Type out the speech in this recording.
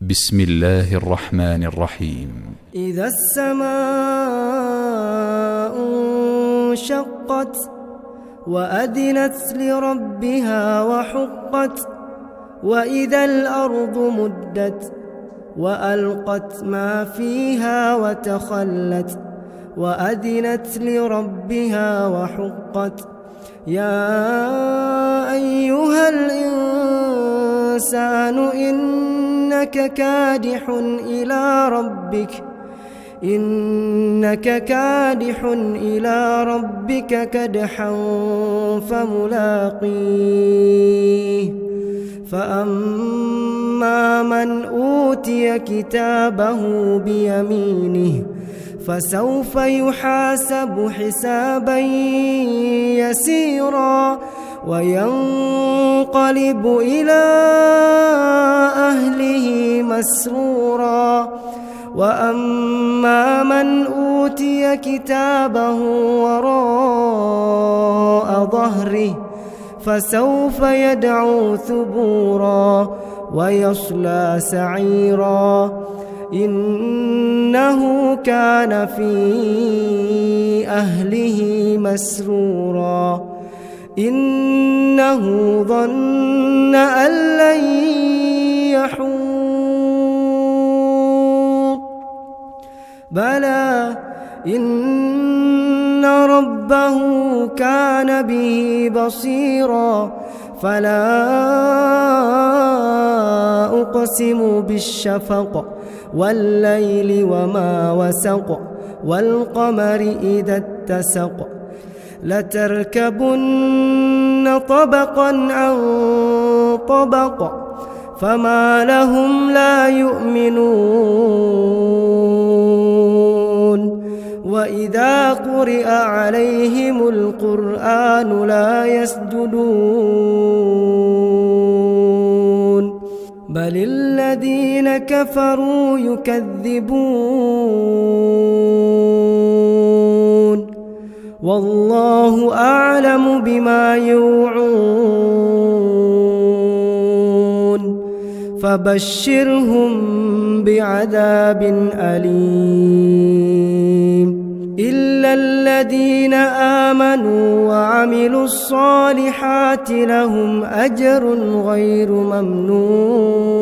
بسم الله الرحمن الرحيم. إذا السماء انشقت وأذنت لربها وحقت وإذا الأرض مدت وألقت ما فيها وتخلت وأذنت لربها وحقت يا أيها الإنسان إنك كادح إلى ربك كدحا فملاقيه فأما من أوتي كتابه بيمينه فسوف يحاسب حسابا يسيرا وينقلب إلى أهله مسرورا وأما من أوتي كتابه وراء ظهره فسوف يدعو ثبورا ويصلى سعيرا إنه كان في أهله مسرورا إنه ظن أن لن يحور بلى إن ربه كان به بصيرا فلا أقسم بالشفق والليل وما وسق والقمر إذا اتسق لتركبن طبقا عن طبق فما لهم لا يؤمنون وإذا قرئ عليهم القرآن لا يسجدون بل الذين كفروا يكذبون والله أعلم بما يوعون فبشرهم بعذاب أليم إلا الذين آمنوا وعملوا الصالحات لهم أجر غير ممنون.